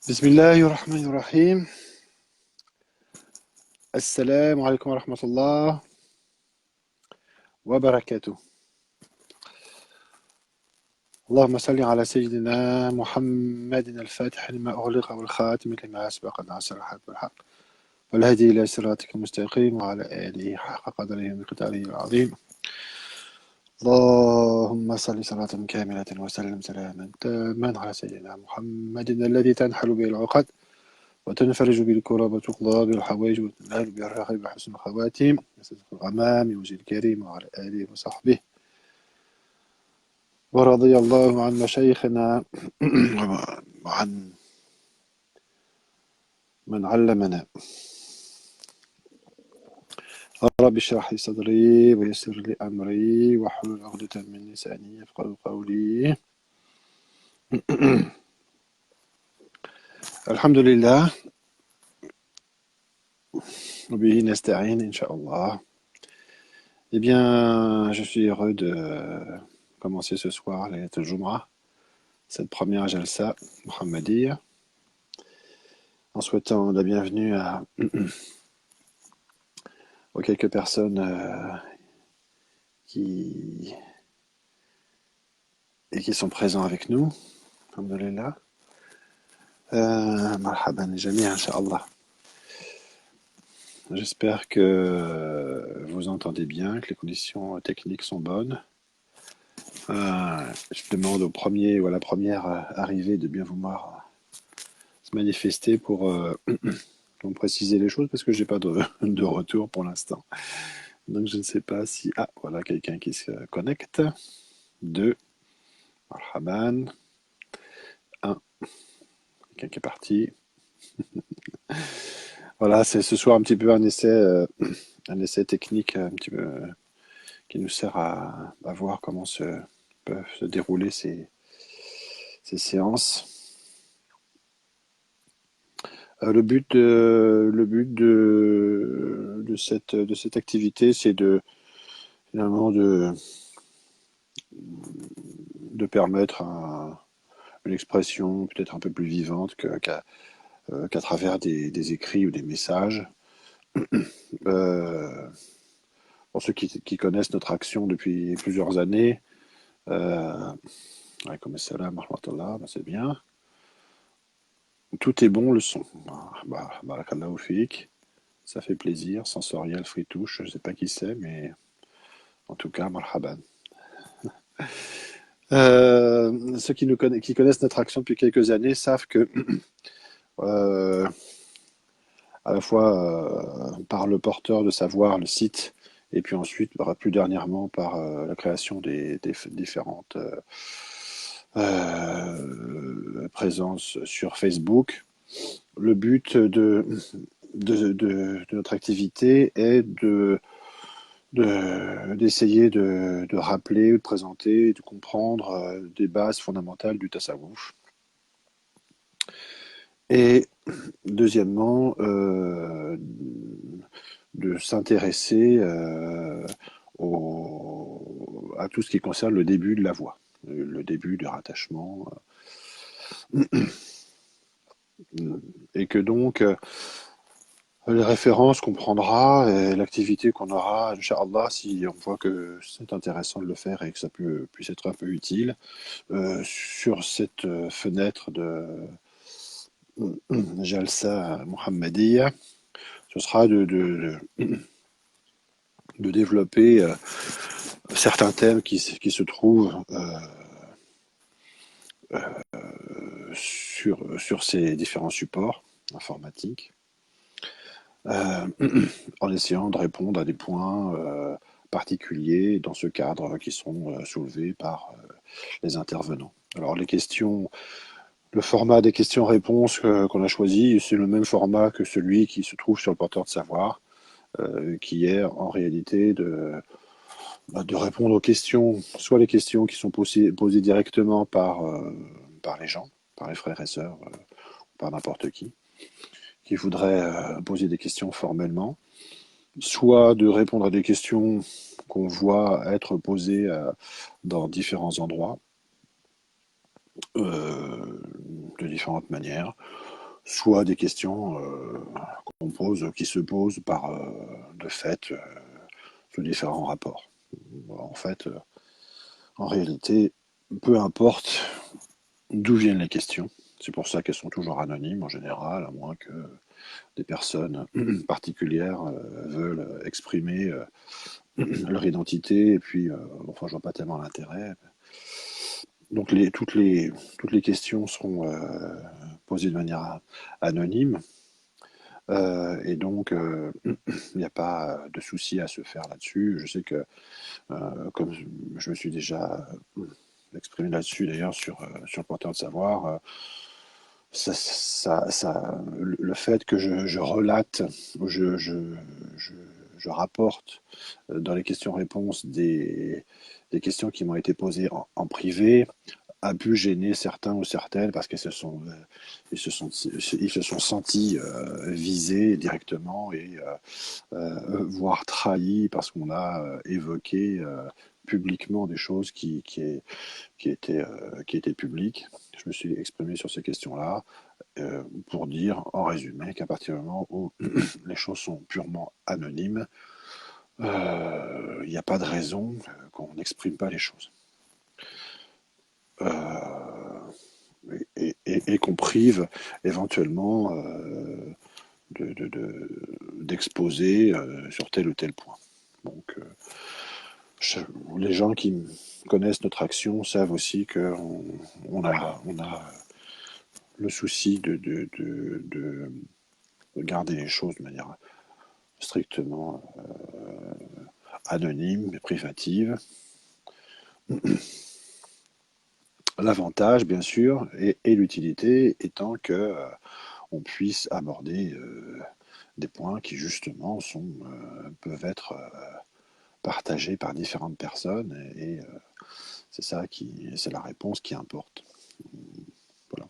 بسم الله الرحمن الرحيم. السلام عليكم ورحمة الله وبركاته. اللهم صل على سيدنا محمد الفاتح لما أغلق والخاتم لما سبق الناصر الحق بالحق والهدي إلى صراطك المستقيم وعلى آله حق قدره ومقداره العظيم. اللهم صل صلاة كاملة وسلم سلاما تاما على سيدنا محمد الذي تنحل به العقد وتنفرج بالكرب وتقضى بالحوائج وتنال بالرغب وحسن الخواتيم وصدق الغمام وجه الكريم وعلى آله وصحبه. ورضي الله عن مشايخنا وعن من علمنا. رب اشرح لي صدري ويسر لي أمري واحلل عقدة من لساني يفقهوا قولي. الحمد لله وبه نستعين إن شاء الله. Eh bien, je suis heureux de commencer ce soir la Jumu'ah, cette première Jalsa Muhammadiyya, en souhaitant la bienvenue aux quelques personnes qui sont présents avec nous. Alhamdulillah. Marhaban jami'an, Inch'Allah. J'espère que vous entendez bien, que les conditions techniques sont bonnes. Je demande au premier ou à la première arrivée de bien vouloir se manifester pour préciser les choses parce que j'ai pas de retour pour l'instant. Donc je ne sais pas si... Ah, voilà quelqu'un qui se connecte. 2. Marhaban. 1. Quelqu'un qui est parti. Voilà, c'est ce soir un petit peu un essai technique un petit peu qui nous sert à voir comment peuvent se dérouler ces séances. Le but de cette activité, c'est finalement de permettre une expression peut-être un peu plus vivante qu'à travers des écrits ou des messages. Pour ceux qui connaissent notre action depuis plusieurs années, comme salam, c'est bien. Tout est bon, le son. Barakallahu fik. Ça fait plaisir. Sensoriel, fritouche, je ne sais pas qui c'est, mais en tout cas, marhaban. Ceux qui connaissent notre action depuis quelques années savent que à la fois par le porteur de savoir, le site, et puis ensuite, plus dernièrement, par la création des différentes présences sur Facebook. Le but de notre activité est d'essayer de rappeler, de présenter, de comprendre des bases fondamentales du tasawwuf. Et deuxièmement, de s'intéresser à tout ce qui concerne le début de la voie, le début du rattachement. Et que donc, les références qu'on prendra et l'activité qu'on aura, Inch'Allah, si on voit que c'est intéressant de le faire et que ça puisse être un peu utile, sur cette fenêtre de Jalsa Muhammadiyya, ce sera de développer certains thèmes qui se trouvent sur ces différents supports informatiques, en essayant de répondre à des points particuliers dans ce cadre qui sont soulevés par les intervenants. Alors le format des questions-réponses qu'on a choisi, c'est le même format que celui qui se trouve sur le porteur de savoir, qui est en réalité de répondre aux questions, soit les questions qui sont posées directement par les gens, par les frères et sœurs, par n'importe qui voudrait poser des questions formellement, soit de répondre à des questions qu'on voit être posées dans différents endroits, de différentes manières, soit des questions qui se posent de fait sous différents rapports. En fait, en réalité, peu importe d'où viennent les questions, c'est pour ça qu'elles sont toujours anonymes en général, à moins que des personnes particulières veulent exprimer leur identité, et puis, enfin, je vois pas tellement l'intérêt. Donc toutes les questions seront posées de manière anonyme, et donc il n'y a pas de souci à se faire là-dessus. Je sais que, comme je me suis déjà exprimé là-dessus d'ailleurs sur le porteur de savoir, le fait que je relate, je, je rapporte dans les questions-réponses des questions qui m'ont été posées en privé, a pu gêner certains ou certaines parce qu'ils ils se sont sentis visés directement et voire trahis parce qu'on a évoqué publiquement des choses qui étaient publiques. Je me suis exprimé sur ces questions-là pour dire en résumé qu'à partir du moment où les choses sont purement anonymes, il n'y a pas de raison qu'on n'exprime pas les choses. Et qu'on prive éventuellement d'exposer sur tel ou tel point. Donc, les gens qui connaissent notre action savent aussi qu'on on a le souci de garder les choses de manière strictement anonyme et privative. L'avantage, bien sûr, et l'utilité étant que on puisse aborder des points qui justement peuvent être partagés par différentes personnes et c'est la réponse qui importe. Voilà.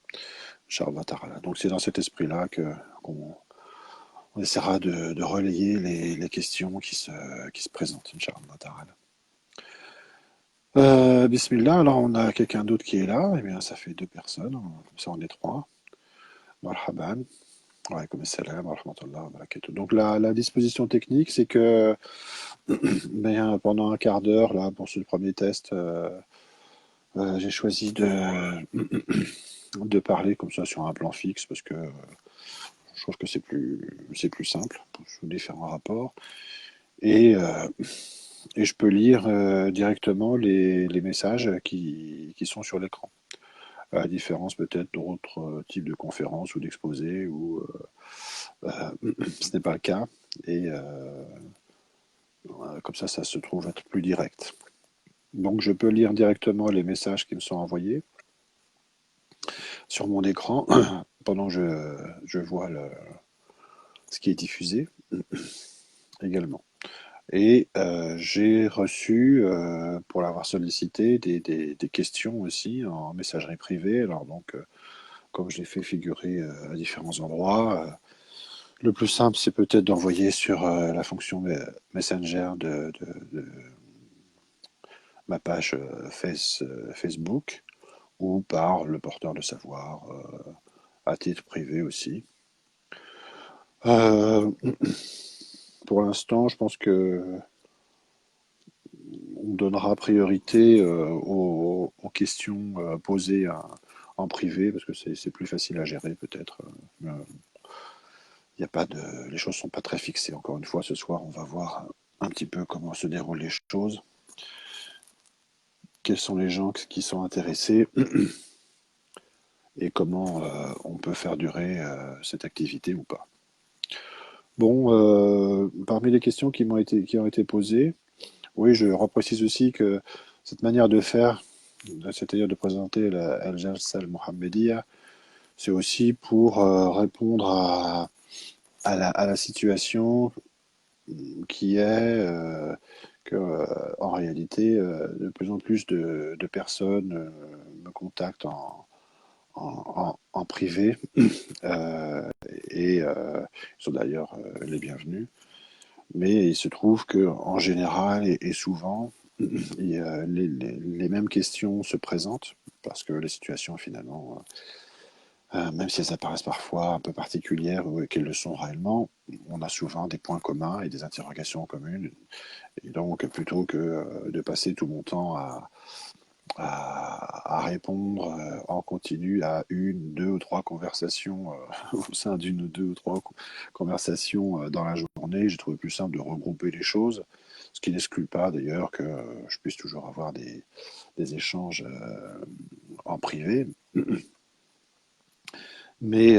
Charles Tarala. Donc c'est dans cet esprit-là qu'on on essaiera de relayer les questions qui se présentent, Inch'Allah Ta'ala. Bismillah, alors on a quelqu'un d'autre qui est là, eh bien ça fait deux personnes, comme ça on est trois. Marhaban, wa alaykoum assalam, wa rahmatullah, wa barakatuh. Donc la disposition technique, c'est que bien, pendant un quart d'heure, là, pour ce premier test, j'ai choisi de parler comme ça sur un plan fixe, parce que je trouve que c'est plus simple, sous différents rapports. Et, euh, et je peux lire directement les messages qui sont sur l'écran. À la différence peut-être d'autres types de conférences ou d'exposés où ce n'est pas le cas. Et comme ça se trouve être plus direct. Donc je peux lire directement les messages qui me sont envoyés sur mon écran pendant que je vois ce qui est diffusé également. Et j'ai reçu, pour l'avoir sollicité, des questions aussi en messagerie privée. Alors donc, comme je l'ai fait figurer à différents endroits, le plus simple, c'est peut-être d'envoyer sur la fonction Messenger de ma page Facebook ou par le porteur de savoir à titre privé aussi. Euh, pour l'instant, je pense que on donnera priorité aux questions posées en privé parce que c'est plus facile à gérer peut-être. Il y a pas de, les choses sont pas très fixées. Encore une fois, ce soir, on va voir un petit peu comment se déroulent les choses, quels sont les gens qui sont intéressés et comment on peut faire durer cette activité ou pas. Bon, parmi les questions qui ont été posées, oui, je reprécise aussi que cette manière de faire, c'est-à-dire de présenter la Al-Jalsa al-Mohammedia, c'est aussi pour répondre à la situation qui est que, en réalité, de plus en plus de personnes me contactent en privé et ils sont d'ailleurs les bienvenus. Mais il se trouve que en général et souvent, les mêmes questions se présentent parce que les situations finalement même si elles apparaissent parfois un peu particulières ou qu'elles le sont réellement, on a souvent des points communs et des interrogations communes. Et donc, plutôt que de passer tout mon temps à répondre en continu à une, deux ou trois conversations au sein d'une ou deux ou trois conversations dans la journée, j'ai trouvé plus simple de regrouper les choses, ce qui n'exclut pas d'ailleurs que je puisse toujours avoir des échanges en privé. Mais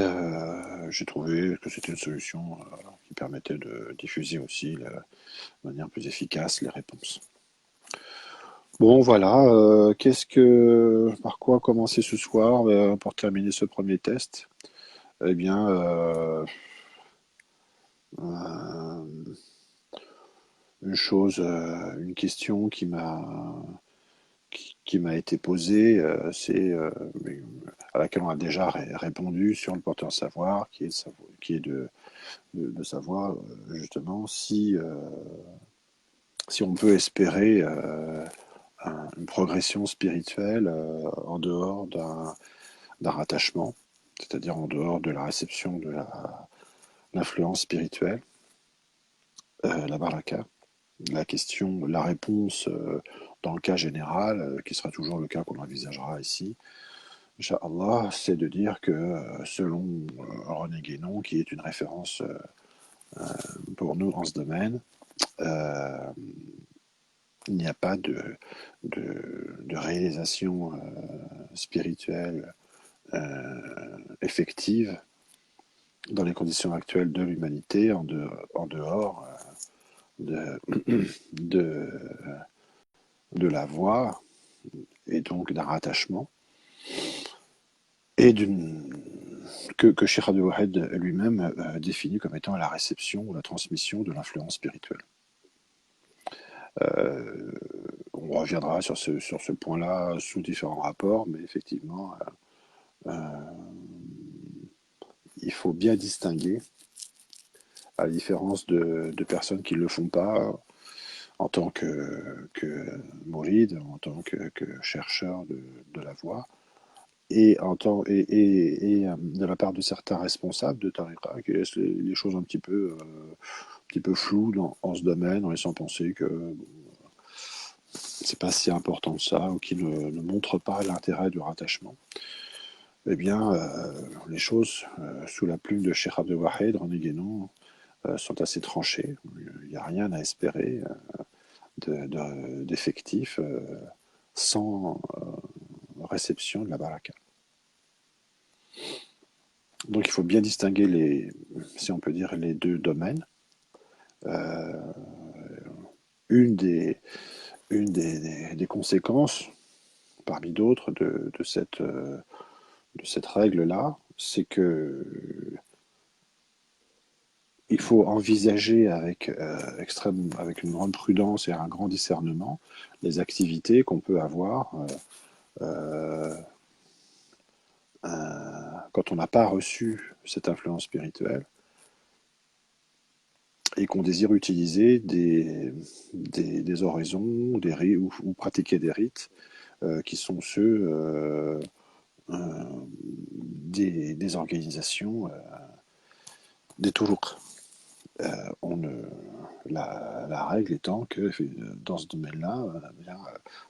j'ai trouvé que c'était une solution qui permettait de diffuser aussi de manière plus efficace les réponses. Bon, voilà. Par quoi commencer ce soir pour terminer ce premier test? Eh bien, euh, une question qui m'a été posée, mais à laquelle on a déjà répondu sur le porteur savoir, qui est de savoir justement si on peut espérer une progression spirituelle en dehors d'un rattachement, c'est-à-dire en dehors de la réception de l'influence spirituelle, la baraka. La réponse dans le cas général, qui sera toujours le cas qu'on envisagera ici, Inch'Allah, c'est de dire que selon René Guénon, qui est une référence pour nous en ce domaine, euh, il n'y a pas de réalisation spirituelle effective dans les conditions actuelles de l'humanité en dehors de, de, de la voie et donc d'un rattachement et que Cheikh Abdel Wahid lui-même définit comme étant la réception ou la transmission de l'influence spirituelle. Euh, on reviendra sur ce point-là sous différents rapports, mais effectivement, il faut bien distinguer, à la différence de personnes qui ne le font pas en tant que mouride, en tant que chercheur de la voie, et de la part de certains responsables de Tariqa qui laissent les choses un petit peu floues en ce domaine, en laissant penser que bon, c'est pas si important que ça, ou qui ne montrent pas l'intérêt du rattachement. Eh bien, les choses, sous la plume de Cheikh Abdel Wahid, René Guénon, sont assez tranchées. Il n'y a rien à espérer d'effectif sans réception de la baraka. Donc il faut bien distinguer si on peut dire, les deux domaines. Euh, une des conséquences, parmi d'autres, de cette règle-là, c'est que il faut envisager avec une grande prudence et un grand discernement les activités qu'on peut avoir euh, quand on n'a pas reçu cette influence spirituelle et qu'on désire utiliser des oraisons ou pratiquer des rites qui sont ceux des organisations des toulouks. On ne, la règle étant que dans ce domaine-là,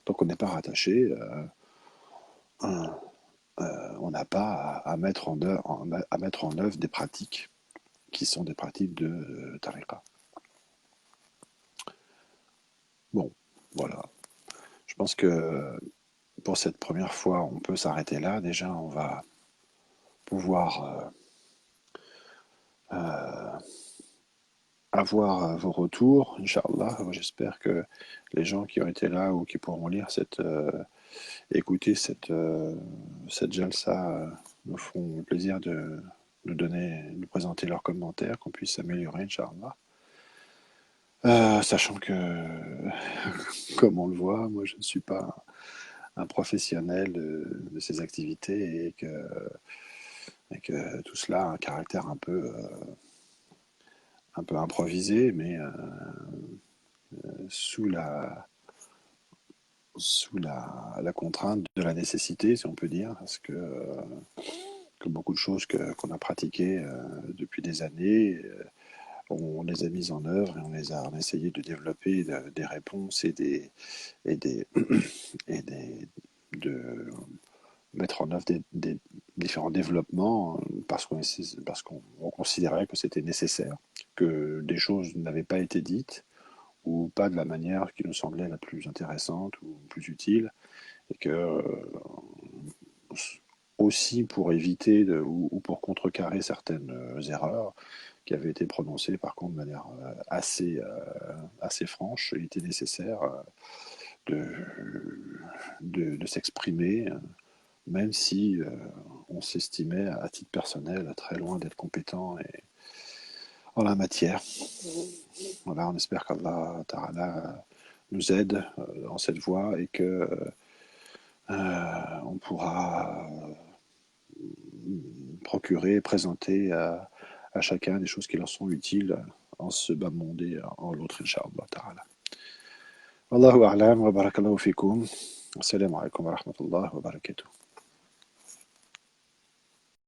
tant qu'on n'est pas rattaché, on n'a pas à mettre à mettre en œuvre des pratiques qui sont des pratiques de tariqa. Bon, voilà. Je pense que pour cette première fois, on peut s'arrêter là. Déjà, on va pouvoir avoir vos retours, Inch'Allah. J'espère que les gens qui ont été là ou qui pourront lire écouter cette jalsa me feront le plaisir de nous présenter leurs commentaires, qu'on puisse s'améliorer, Inch'Allah. Sachant que, comme on le voit, moi je ne suis pas un professionnel de ces activités et que tout cela a un caractère un peu improvisé, mais sous la contrainte de la nécessité, si on peut dire, parce que que beaucoup de choses qu'on a pratiquées depuis des années, on les a mises en œuvre et on a essayé de développer des réponses et des, et des, de mettre en œuvre des différents développements parce qu'on considérait que c'était nécessaire, que des choses n'avaient pas été dites ou pas de la manière qui nous semblait la plus intéressante ou plus utile, et que aussi pour éviter ou pour contrecarrer certaines erreurs qui avaient été prononcées par contre de manière assez franche, il était nécessaire de, de s'exprimer, même si on s'estimait à titre personnel très loin d'être compétent en la matière. Voilà, on espère qu'Allah Ta'ala nous aide dans cette voie et que on pourra procurer, présenter à chacun des choses qui leur sont utiles en ce bas monde et en l'autre, Inch'Allah Ta'ala. Wallahu a'lam wa barakallahu fikum. Assalamu alaikum wa rahmatullahi wa barakatuh.